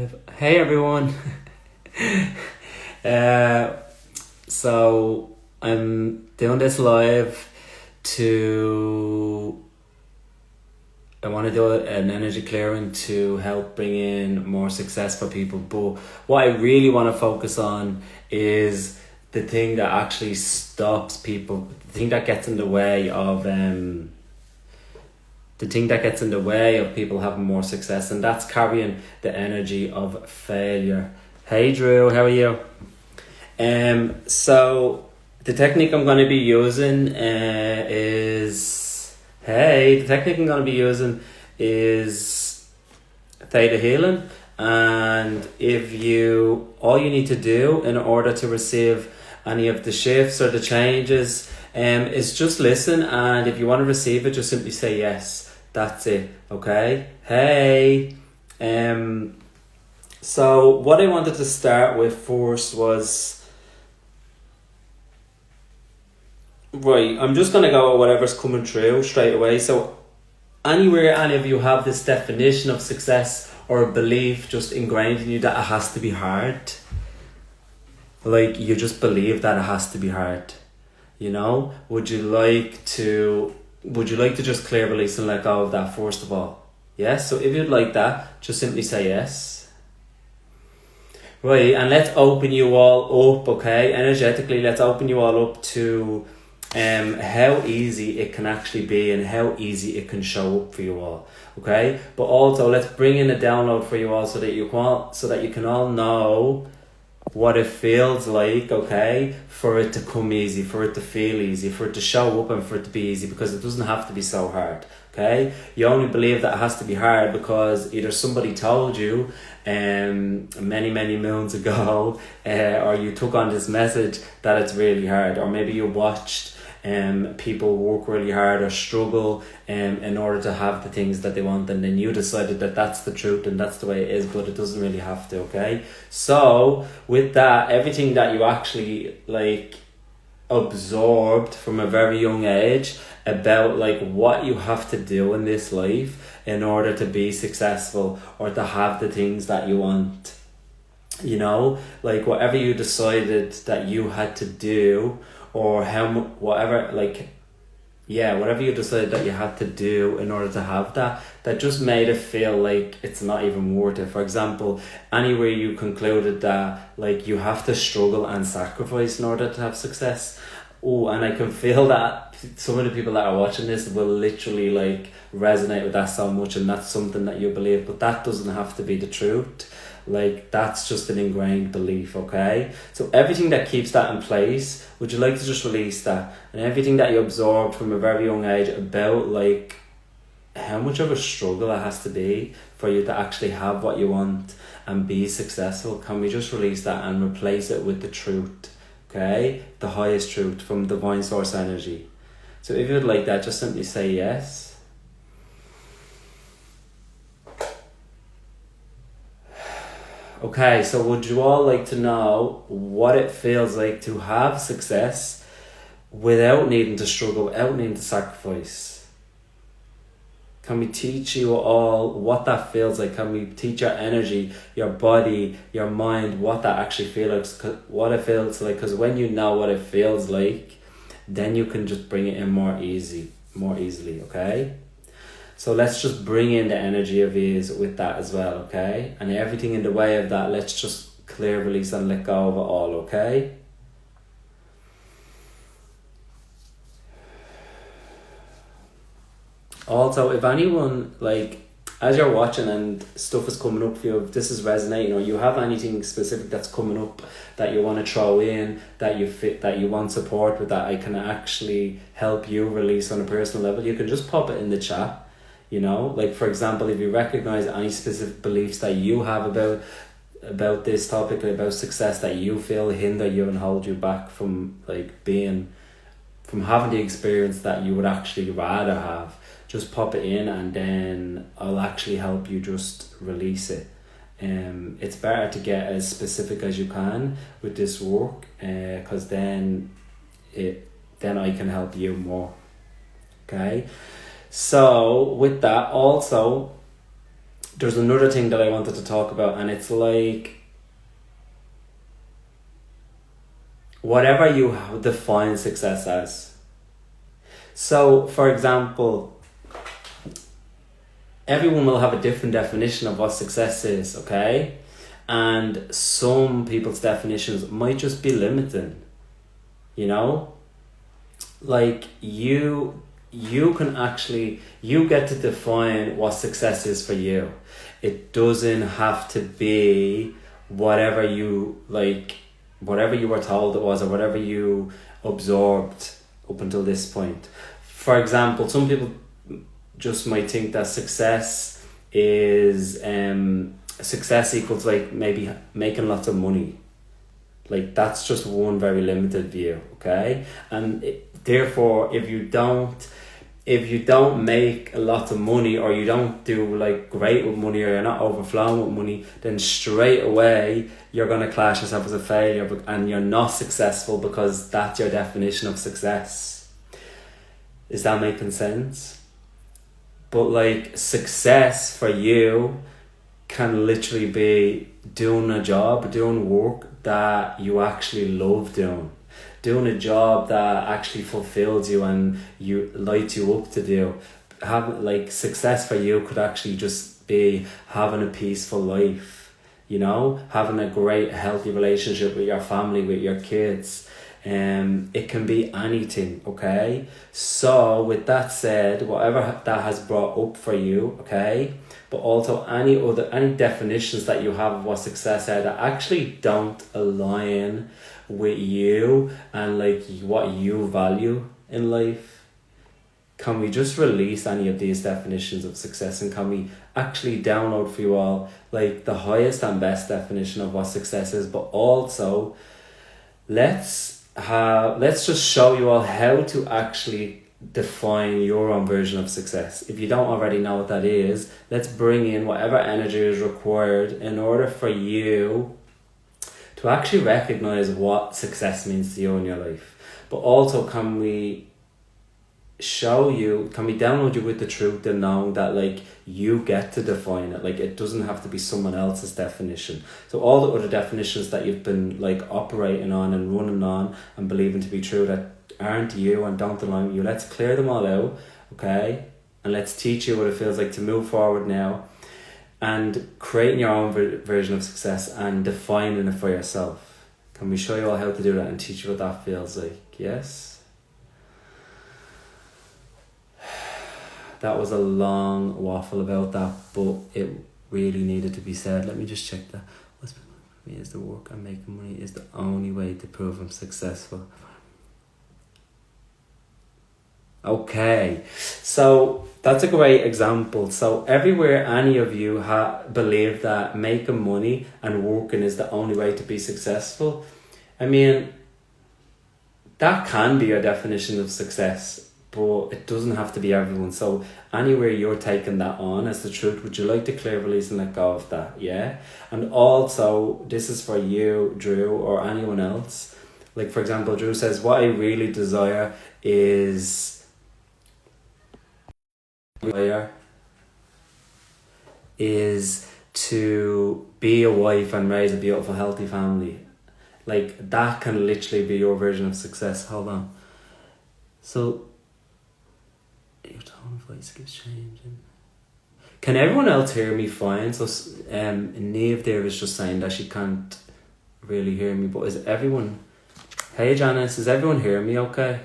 Live. Hey everyone. So I'm doing this live I want to do an energy clearing to help bring in more success for people. But what I really want to focus on is the thing that actually stops people, the thing that gets in the way of people having more success, and that's carrying the energy of failure. Hey Drew, how are you? So the technique I'm going to be using is Theta Healing, and all you need to do in order to receive any of the shifts or the changes is just listen, and if you want to receive it, just simply say yes. That's it, okay? Hey! So what I wanted to start with first was, right, I'm just going to go with whatever's coming through straight away. So anywhere any of you have this definition of success or a belief just ingrained in you that it has to be hard, like you just believe that it has to be hard, you know, would you like to just clear, release and let go of that first of all? Yes? So if you'd like that, just simply say yes. Right, and let's open you all up, okay? Energetically, let's open you all up to how easy it can actually be and how easy it can show up for you all, okay? But also, let's bring in a download for you all so that you can all know what it feels like, okay, for it to come easy, for it to feel easy, for it to show up and for it to be easy, because it doesn't have to be so hard, okay? You only believe that it has to be hard because either somebody told you many moons ago or you took on this message that it's really hard, or maybe you watched people work really hard or struggle in order to have the things that they want, and then you decided that that's the truth and that's the way it is, but it doesn't really have to, okay? So with that, everything that you actually like absorbed from a very young age about like what you have to do in this life in order to be successful or to have the things that you want, you know, like whatever you decided that you had to do, or whatever you decided that you had to do in order to have that just made it feel like it's not even worth it. For example, anywhere you concluded that like you have to struggle and sacrifice in order to have success. Oh, and I can feel that some of the people that are watching this will literally like resonate with that so much, and that's something that you believe, but that doesn't have to be the truth. Like, that's just an ingrained belief, okay? So everything that keeps that in place, would you like to just release that? And everything that you absorbed from a very young age about like how much of a struggle it has to be for you to actually have what you want and be successful, can we just release that and replace it with the truth, okay? The highest truth from divine source energy. So if you'd like that, just simply say yes. Okay, so would you all like to know what it feels like to have success without needing to struggle, without needing to sacrifice? Can we teach you all what that feels like? Can we teach your energy, your body, your mind, what that actually feels like, what it feels like? Because when you know what it feels like, then you can just bring it in more easily, okay? So let's just bring in the energy of ease with that as well, okay? And everything in the way of that, let's just clear, release and let go of it all, okay? Also, if anyone, like, as you're watching and stuff is coming up for you, if this is resonating or you have anything specific that's coming up that you want to throw in, that you want support with, that I can actually help you release on a personal level, you can just pop it in the chat. You know, like for example, if you recognize any specific beliefs that you have about this topic, about success, that you feel hinder you and hold you back from having the experience that you would actually rather have, just pop it in and then I'll actually help you just release it. It's better to get as specific as you can with this work, because then I can help you more. Okay. So with that, also there's another thing that I wanted to talk about, and it's like, whatever you define success as. So, for example, everyone will have a different definition of what success is, okay? And some people's definitions might just be limiting, you know? Like, you can actually, you get to define what success is for you. It doesn't have to be whatever you were told it was, or whatever you absorbed up until this point. For example, some people just might think that success is success equals like maybe making lots of money. Like, that's just one very limited view, okay? And therefore, if you don't make a lot of money, or you don't do like great with money, or you're not overflowing with money, then straight away you're going to class yourself as a failure, and you're not successful, because that's your definition of success. Is that making sense? But like, success for you can literally be doing a job, doing work that you actually love doing a job that actually fulfills you and you lights you up to do. Success for you could actually just be having a peaceful life, you know, having a great healthy relationship with your family, with your kids. It can be anything, okay? So with that said, whatever that has brought up for you, okay, but also any definitions that you have of what success are that actually don't align with you and like what you value in life, can we just release any of these definitions of success, and can we actually download for you all like the highest and best definition of what success is? But also, let's just show you all how to actually define your own version of success. If you don't already know what that is, let's bring in whatever energy is required in order for you to actually recognize what success means to you in your life. But also, can we download you with the truth and knowing that like you get to define it. Like, it doesn't have to be someone else's definition. So all the other definitions that you've been like operating on and running on and believing to be true that aren't you and don't align with you, let's clear them all out, okay? And let's teach you what it feels like to move forward now and creating your own version of success and defining it for yourself. Can we show you all how to do that and teach you what that feels like? Yes? That was a long waffle about that, but it really needed to be said. Let me just check that. What's been for me is the work and making money is the only way to prove I'm successful. Okay, so that's a great example. So everywhere any of you believe that making money and working is the only way to be successful, I mean, that can be your definition of success, but it doesn't have to be everyone. So anywhere you're taking that on as the truth, would you like to clear, release and let go of that? Yeah. And also, this is for you, Drew, or anyone else. Like, for example, Drew says, what I really desire is to be a wife and raise a beautiful, healthy family. Like, that can literally be your version of success. Hold on. So, your tone of voice keeps changing. Can everyone else hear me fine? So, Neve there is just saying that she can't really hear me, but is everyone... Hey Janice, is everyone hearing me okay?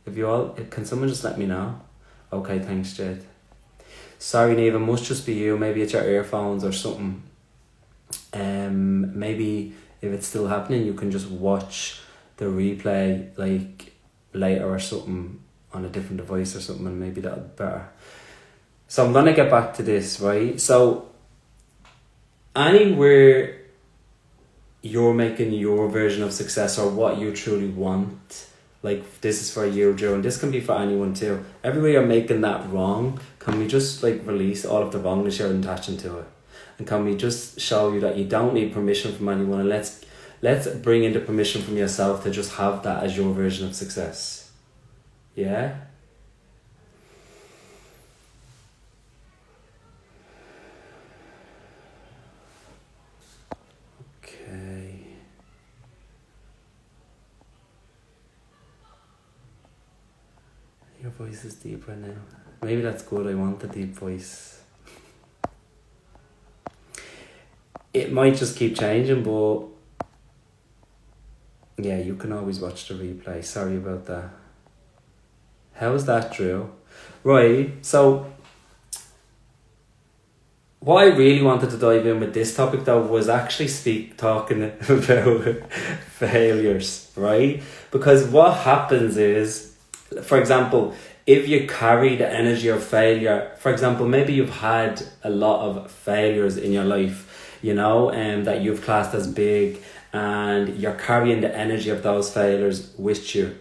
Can someone just let me know? Okay, thanks Jade. Sorry Neve, it must just be you. Maybe it's your earphones or something. Maybe if it's still happening, you can just watch the replay like later or something on a different device or something, and maybe that'll be better. So I'm gonna get back to this, right? So anywhere you're making your version of success or what you truly want, like this is for you, Joe, and this can be for anyone too. Everywhere you're making that wrong, can we just like release all of the wrongness you're attaching to it? And can we just show you that you don't need permission from anyone, and let's bring in the permission from yourself to just have that as your version of success. Yeah? Your voice is deeper now. Maybe that's good. I want a deep voice. It might just keep changing, but yeah, you can always watch the replay. Sorry about that. How's that, Drew? Right, so what I really wanted to dive in with this topic though was actually talking about failures, right? Because what happens is, for example, if you carry the energy of failure, for example, maybe you've had a lot of failures in your life, you know, and that you've classed as big, and you're carrying the energy of those failures with you.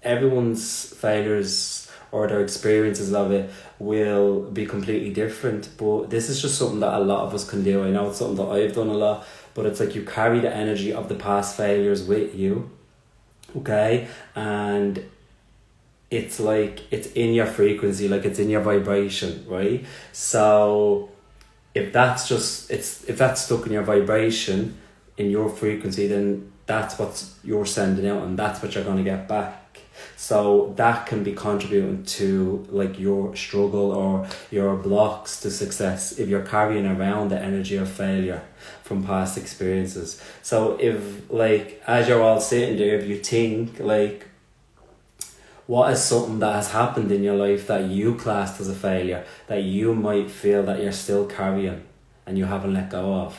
Everyone's failures or their experiences of it will be completely different, but this is just something that a lot of us can do. I know it's something that I've done a lot, but it's like you carry the energy of the past failures with you, okay? And it's like it's in your frequency, like it's in your vibration, right? So if that's stuck in your vibration, in your frequency, then that's what you're sending out, and that's what you're going to get back. So that can be contributing to like your struggle or your blocks to success if you're carrying around the energy of failure from past experiences. So if, like, as you're all sitting there, if you think like, what is something that has happened in your life that you classed as a failure, that you might feel that you're still carrying and you haven't let go of?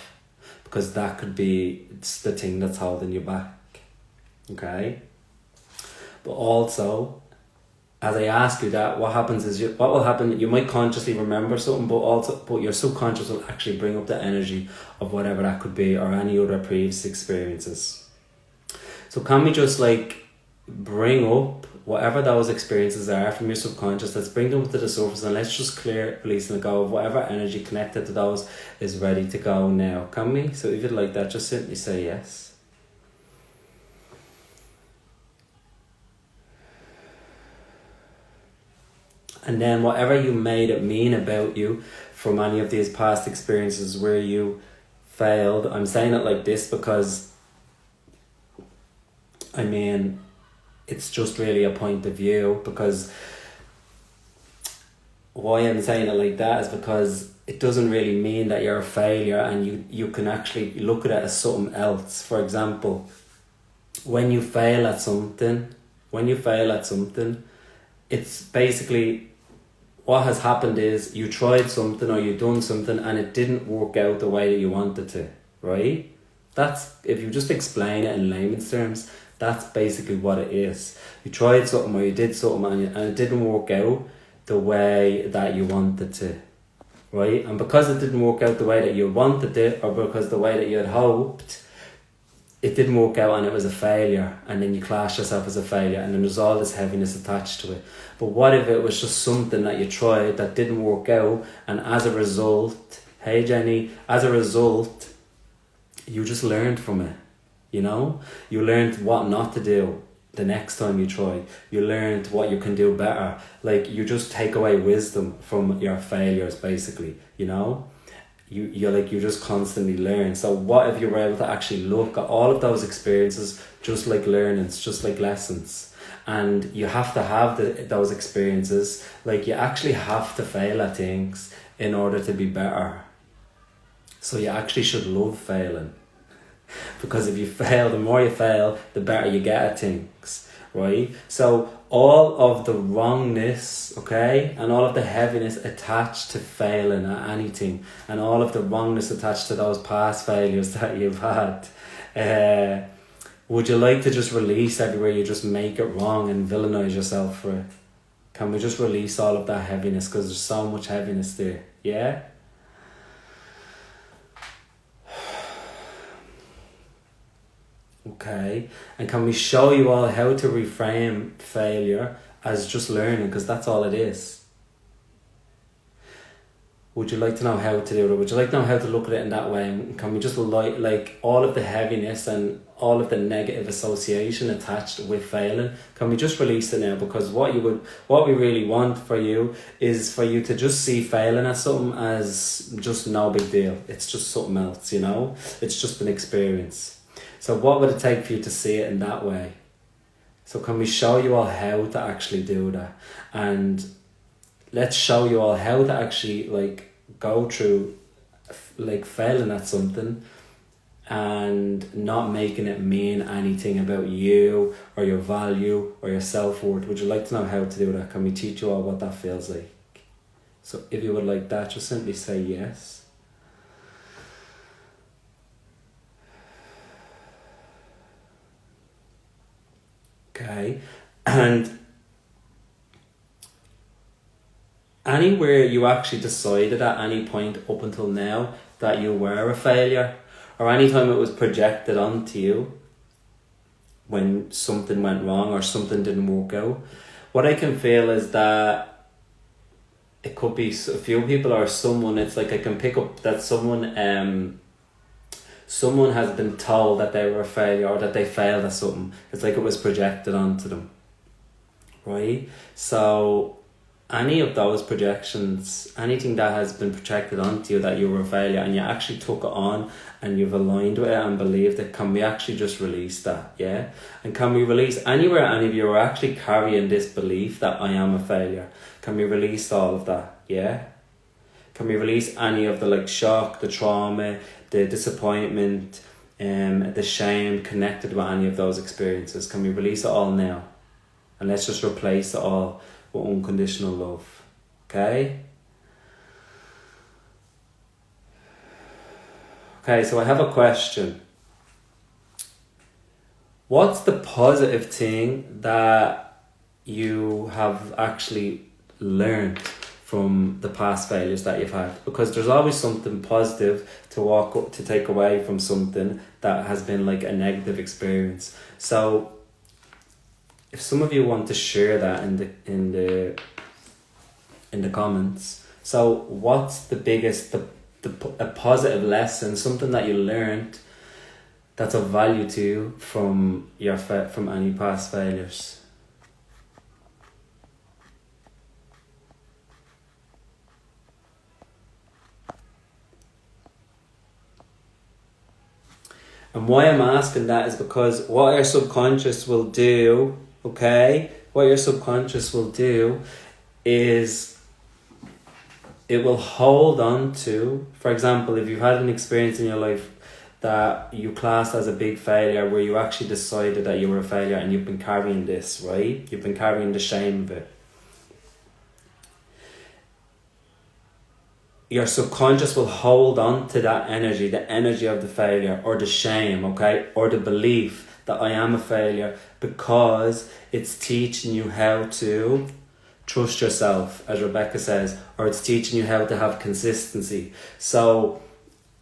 Because that could be the thing that's holding you back, okay? But also, as I ask you that, what happens is what will happen, you might consciously remember something, but your subconscious will actually bring up the energy of whatever that could be, or any other previous experiences. So can we just like bring up whatever those experiences are from your subconscious? Let's bring them to the surface, and let's just clear, release and let go of whatever energy connected to those is ready to go now. Can we? So if you'd like that, just simply say yes. And then whatever you made it mean about you from any of these past experiences where you failed, I'm saying it like this because, I mean, it's just really a point of view. Because why I'm saying it like that is because it doesn't really mean that you're a failure, and you can actually look at it as something else. For example, when you fail at something, it's basically, what has happened is you tried something or you done something and it didn't work out the way that you wanted to, right? That's, if you just explain it in layman's terms, that's basically what it is. You tried something or you did something and it didn't work out the way that you wanted to, right? And because it didn't work out the way that you wanted it, or because the way that you had hoped, it didn't work out and it was a failure, and then you class yourself as a failure, and then there's all this heaviness attached to it. But what if it was just something that you tried that didn't work out, and as a result, hey Jenny, as a result, you just learned from it, you know? You learned what not to do the next time you try. You learned what you can do better. Like, you just take away wisdom from your failures, basically, you know? You just constantly learn. So what if you were able to actually look at all of those experiences just like learnings, just like lessons? And you have to have those experiences. Like, you actually have to fail at things in order to be better. So you actually should love failing. Because if you fail, the more you fail, the better you get at things, right? So all of the wrongness, okay, and all of the heaviness attached to failing at anything, and all of the wrongness attached to those past failures that you've had, would you like to just release everywhere you just make it wrong and villainize yourself for it? Can we just release all of that heaviness? Because there's so much heaviness there, yeah? Okay, and can we show you all how to reframe failure as just learning, because that's all it is? Would you like to know how to do it? Would you like to know how to look at it in that way? And can we just like all of the heaviness and all of the negative association attached with failing, can we just release it now? Because what we really want for you is for you to just see failing as something as just no big deal. It's just something else, you know? It's just an experience. So what would it take for you to see it in that way? So can we show you all how to actually do that? And let's show you all how to actually like go through like failing at something and not making it mean anything about you or your value or your self-worth. Would you like to know how to do that? Can we teach you all what that feels like? So if you would like that, just simply say yes. Okay, and anywhere you actually decided at any point up until now that you were a failure, or anytime it was projected onto you when something went wrong or something didn't work out, what I can feel is that it could be a few people or someone. It's like I can pick up that someone has been told that they were a failure or that they failed at something. It's like it was projected onto them, right? So any of those projections, anything that has been projected onto you that you were a failure and you actually took it on and you've aligned with it and believed it, can we actually just release that? Yeah? And can we release anywhere any of you are actually carrying this belief that I am a failure? Can we release all of that? Yeah? Can we release any of the like shock, the trauma, the disappointment, the shame connected with any of those experiences? Can we release it all now? And let's just replace it all with unconditional love. Okay? Okay, so I have a question. What's the positive thing that you have actually learned from the past failures that you've had? Because there's always something positive to take away from something that has been like a negative experience. So if some of you want to share that in the comments, so what's the biggest a positive lesson, something that you learned that's of value to you from from any past failures? And why I'm asking that is because what your subconscious will do, okay, what your subconscious will do is it will hold on to, for example, if you've had an experience in your life that you classed as a big failure where you actually decided that you were a failure and you've been carrying this, right? You've been carrying the shame of it. Your subconscious will hold on to that energy, the energy of the failure or the shame, okay? Or the belief that I am a failure, because it's teaching you how to trust yourself, as Rebecca says, or it's teaching you how to have consistency. So,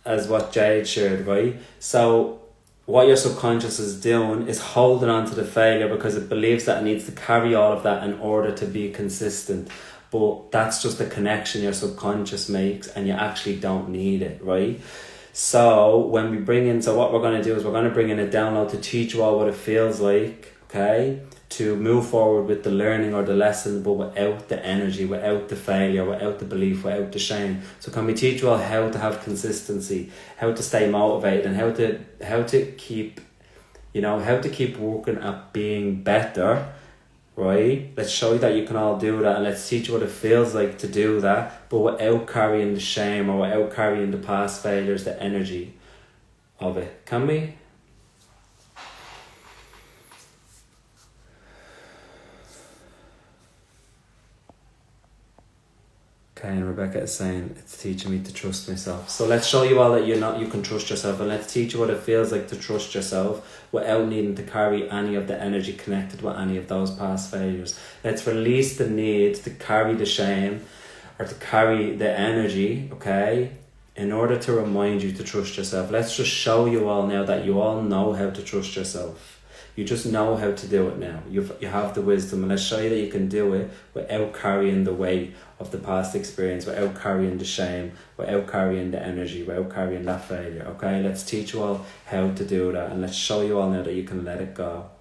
as what Jade shared, right? So, what your subconscious is doing is holding on to the failure because it believes that it needs to carry all of that in order to be consistent. But that's just a connection your subconscious makes and you actually don't need it, right? So, when we bring in, so what we're going to do is we're going to bring in a download to teach you all what it feels like, okay? To move forward with the learning or the lesson, but without the energy, without the failure, without the belief, without the shame. So can we teach you all how to have consistency, how to stay motivated, and how to keep, how to keep working at being better, right? Let's show you that you can all do that, and let's teach you what it feels like to do that, but without carrying the shame or without carrying the past failures, the energy of it. Can we? Okay, and Rebecca is saying it's teaching me to trust myself. So let's show you all that you can trust yourself, and let's teach you what it feels like to trust yourself without needing to carry any of the energy connected with any of those past failures. Let's release the need to carry the shame or to carry the energy, okay, in order to remind you to trust yourself. Let's just show you all now that you all know how to trust yourself. You just know how to do it now. You have the wisdom, and let's show you that you can do it without carrying the weight of the past experience, without carrying the shame, without carrying the energy, without carrying that failure. Okay, let's teach you all how to do that, and let's show you all now that you can let it go.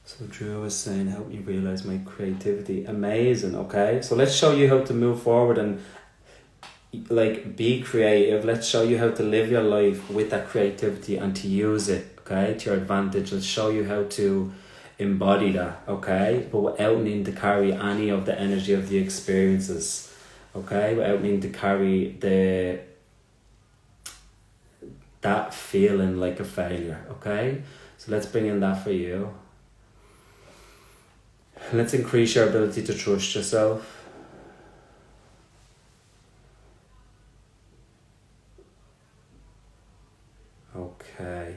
So Drew was saying, help me realize my creativity. Amazing, okay? So let's show you how to move forward and like, be creative. Let's show you how to live your life with that creativity and to use it, okay, to your advantage. Let's show you how to embody that, okay, but without needing to carry any of the energy of the experiences, okay, without needing to carry that feeling like a failure, okay. So let's bring in that for you. Let's increase your ability to trust yourself. Okay.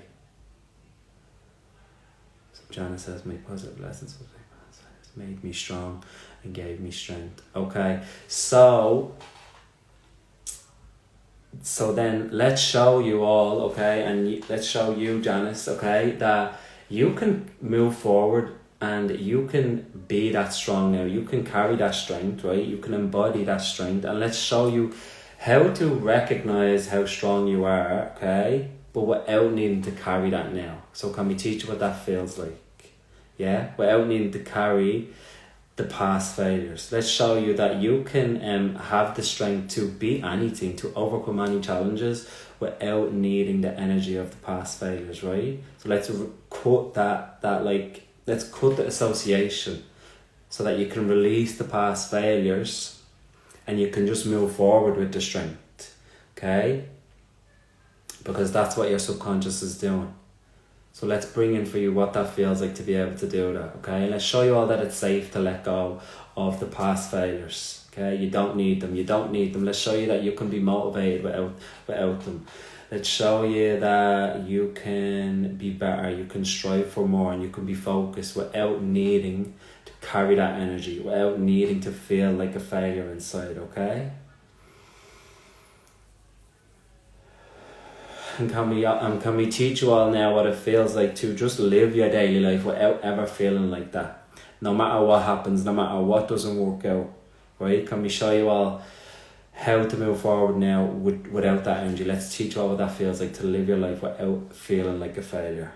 So Janice says, my positive lessons made me strong and gave me strength. Okay, so then let's show you all, okay, and let's show you, Janice, okay, that you can move forward and you can be that strong now. You can carry that strength, right? You can embody that strength, and let's show you how to recognize how strong you are, okay, but without needing to carry that now. So can we teach you what that feels like? Yeah, without needing to carry the past failures. Let's show you that you can have the strength to beat anything, to overcome any challenges without needing the energy of the past failures, right? So let's cut let's cut the association so that you can release the past failures and you can just move forward with the strength, okay? Because that's what your subconscious is doing. So let's bring in for you what that feels like to be able to do that, okay? And let's show you all that it's safe to let go of the past failures, okay? You don't need them. Let's show you that you can be motivated without them. Let's show you that you can be better, you can strive for more, and you can be focused without needing to carry that energy, without needing to feel like a failure inside, okay? And can we teach you all now what it feels like to just live your daily life without ever feeling like that? No matter what happens, no matter what doesn't work out, right? Can we show you all how to move forward now without that energy? Let's teach you all what that feels like to live your life without feeling like a failure.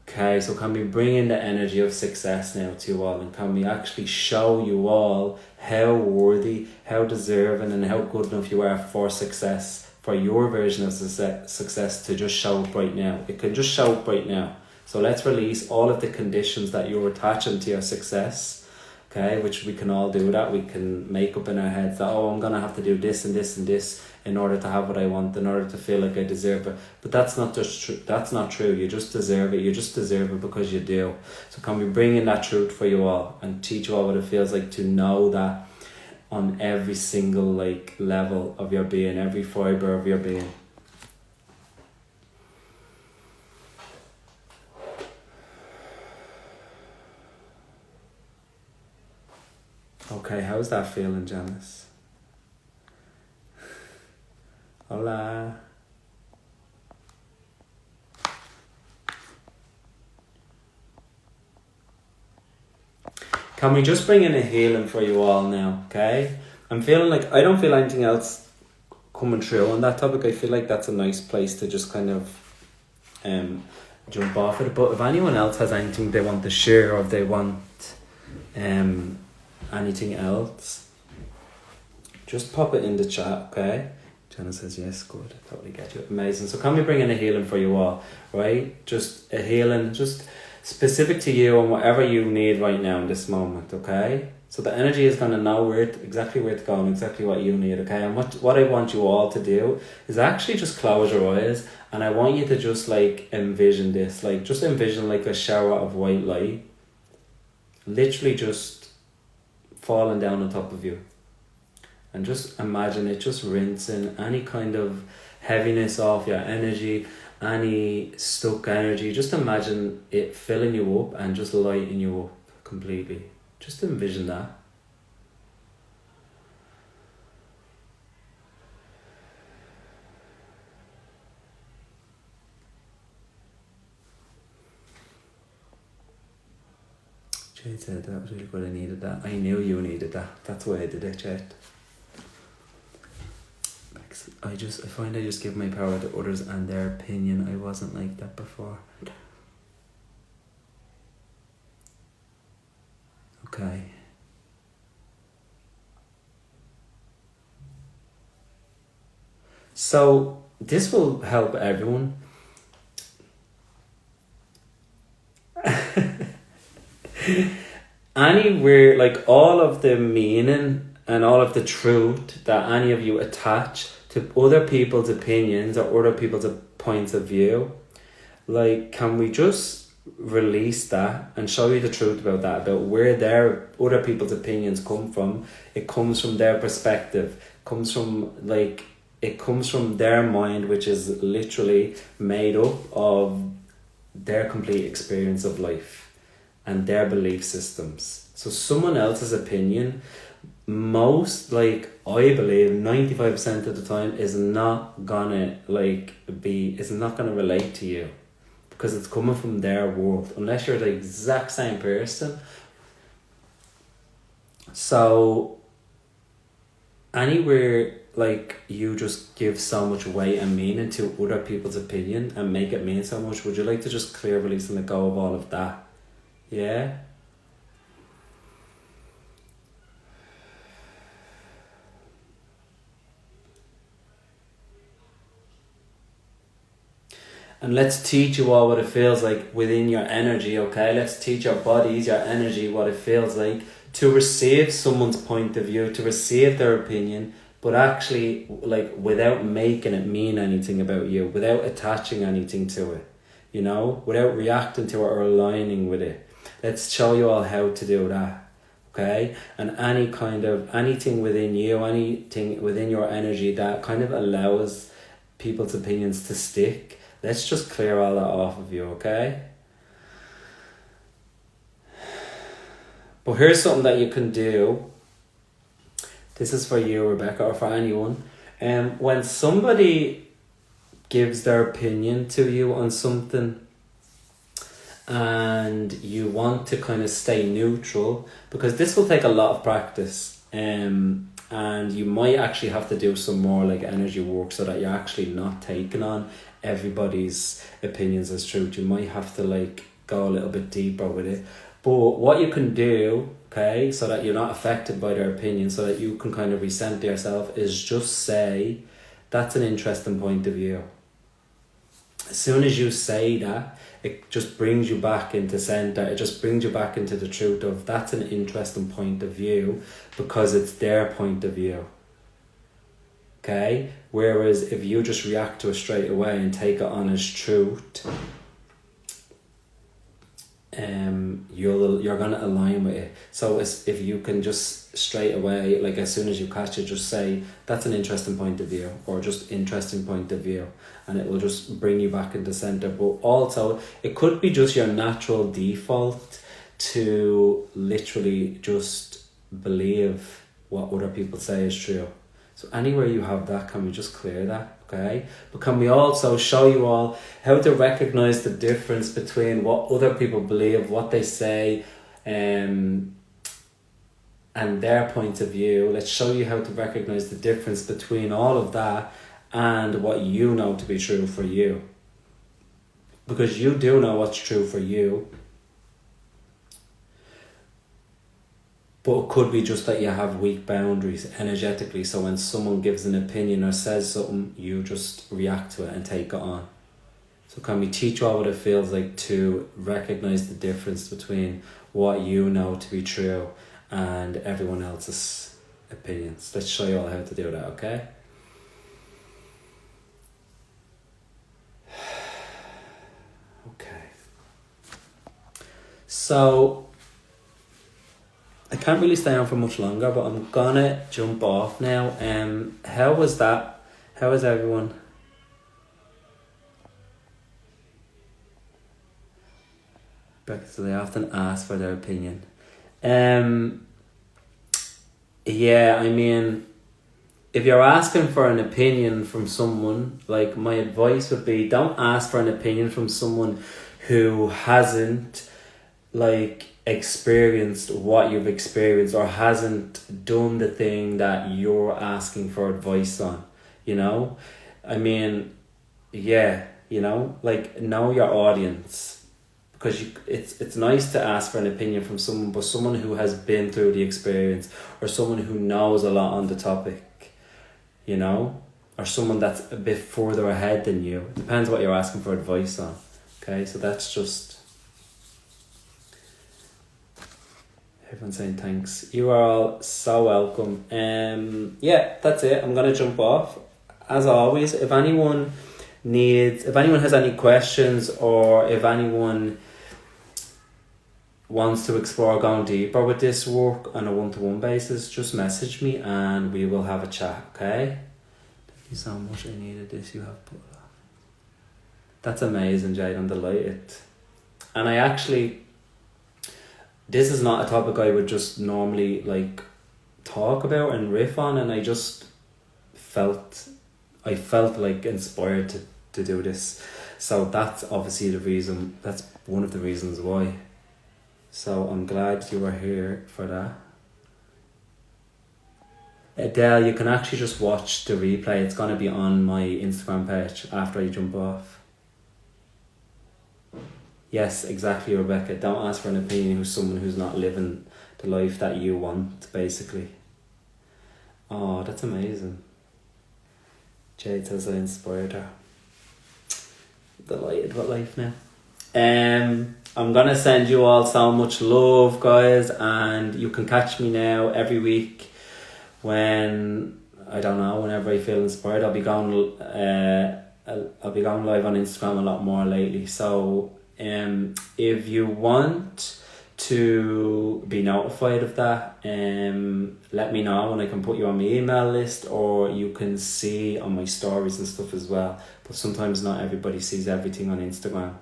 Okay, so can we bring in the energy of success now to you all, and can we actually show you all how worthy, how deserving, and how good enough you are for success, for your version of success to just show up right now. It can just show up right now. So let's release all of the conditions that you're attaching to your success, okay, which we can all do that. We can make up in our heads that, oh, I'm going to have to do this and this and this in order to have what I want, in order to feel like I deserve it. But that's not that's not true. You just deserve it. You just deserve it because you do. So can we bring in that truth for you all and teach you all what it feels like to know that on every single level of your being, every fiber of your being. Okay, how's that feeling, Janice? Hola. Can we just bring in a healing for you all now, okay? I'm feeling like I don't feel anything else coming through on that topic. I feel like that's a nice place to just kind of jump off it. But if anyone else has anything they want to share, or if they want anything else, just pop it in the chat, okay? Jenna says yes, good, I totally get you. Amazing. So can we bring in a healing for you all, right? Just a healing, just specific to you and whatever you need right now in this moment, okay? So the energy is going to know exactly where to go and exactly what you need, okay? And what I want you all to do is actually just close your eyes, and I want you to just envision this, just envision a shower of white light, literally just falling down on top of you. And just imagine it just rinsing any kind of heaviness off your energy, any stuck energy. Just imagine it filling you up and just lighting you up completely. Just envision that. Jade said that was really good, I needed that. I knew you needed that. That's why I did it, Jade. I find I just give my power to others and their opinion. I wasn't like that before. Okay. So this will help everyone. Anywhere, like all of the meaning and all of the truth that any of you attach to other people's opinions or other people's points of view, like, can we just release that and show you the truth about that, about where their other people's opinions come from? It comes from their perspective, comes from like, it comes from their mind, which is literally made up of their complete experience of life and their belief systems. So someone else's opinion, most, like, I believe 95% of the time, is not gonna is not gonna relate to you, because it's coming from their world, unless you're the exact same person. So anywhere, like, you just give so much weight and meaning to other people's opinion and make it mean so much, would you like to just clear, release and let go of all of that? Yeah? And let's teach you all what it feels like within your energy, okay? Let's teach your bodies, your energy, what it feels like to receive someone's point of view, to receive their opinion, but actually, like, without making it mean anything about you, without attaching anything to it, you know, without reacting to it or aligning with it. Let's show you all how to do that, okay? And anything within you, anything within your energy that kind of allows people's opinions to stick, let's just clear all that off of you, okay? But here's something that you can do. This is for you, Rebecca, or for anyone. When somebody gives their opinion to you on something and you want to kind of stay neutral, because this will take a lot of practice, and you might actually have to do some more like energy work so that you're actually not taking on everybody's opinions as truth. You might have to like go a little bit deeper with it. But what you can do, okay, so that you're not affected by their opinion, so that you can kind of recenter yourself, is just say, that's an interesting point of view. As soon as you say that, it just brings you back into center. It just brings you back into the truth of, that's an interesting point of view, because it's their point of view. Okay? Whereas if you just react to it straight away and take it on as truth, you're gonna align with it. So if you can just straight away, like as soon as you catch it, just say, that's an interesting point of view, or just interesting point of view, and it will just bring you back into center. But also, it could be just your natural default to literally just believe what other people say is true. So anywhere you have that, can we just clear that, okay? But can we also show you all how to recognize the difference between what other people believe, what they say, and their point of view. Let's show you how to recognize the difference between all of that and what you know to be true for you. Because you do know what's true for you. But it could be just that you have weak boundaries energetically, so when someone gives an opinion or says something, you just react to it and take it on. So can we teach you all what it feels like to recognize the difference between what you know to be true and everyone else's opinions? Let's show you all how to do that, okay? Okay. So I can't really stay on for much longer, but I'm gonna jump off now. How was that? How was everyone? Because they often ask for their opinion. Yeah, I mean, if you're asking for an opinion from someone, like, my advice would be, don't ask for an opinion from someone who hasn't like experienced what you've experienced, or hasn't done the thing that you're asking for advice on, you know? I mean, yeah, you know, like, know your audience, because it's nice to ask for an opinion from someone, but someone who has been through the experience, or someone who knows a lot on the topic, you know? or someone that's a bit further ahead than you. It depends what you're asking for advice on. Okay, so that's just everyone saying thanks. You are all so welcome. Yeah, that's it. I'm gonna jump off. As always, if anyone has any questions, or if anyone wants to explore going deeper with this work on a one-to-one basis, just message me and we will have a chat, okay? Thank you so much. I needed this. You have put it off. That's amazing, Jade. I'm delighted. And I actually, this is not a topic I would just normally like talk about and riff on, and I just felt like inspired to do this. So that's obviously the reason, that's one of the reasons why. So I'm glad you were here for that. Adele, you can actually just watch the replay. It's going to be on my Instagram page after I jump off. Yes, exactly, Rebecca. Don't ask for an opinion who's someone who's not living the life that you want, basically. Oh, that's amazing. Jade says I inspired her. Delighted with life now. I'm gonna send you all so much love, guys, and you can catch me now every week when, I don't know, whenever I feel inspired. I'll be going live on Instagram a lot more lately. So if you want to be notified of that, let me know and I can put you on my email list, or you can see on my stories and stuff as well. But sometimes not everybody sees everything on Instagram.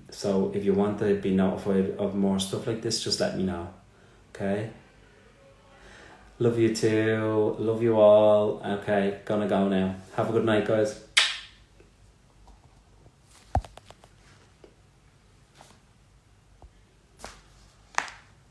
So if you want to be notified of more stuff like this, just let me know. Okay? Love you too. Love you all. Okay, gonna go now. Have a good night, guys.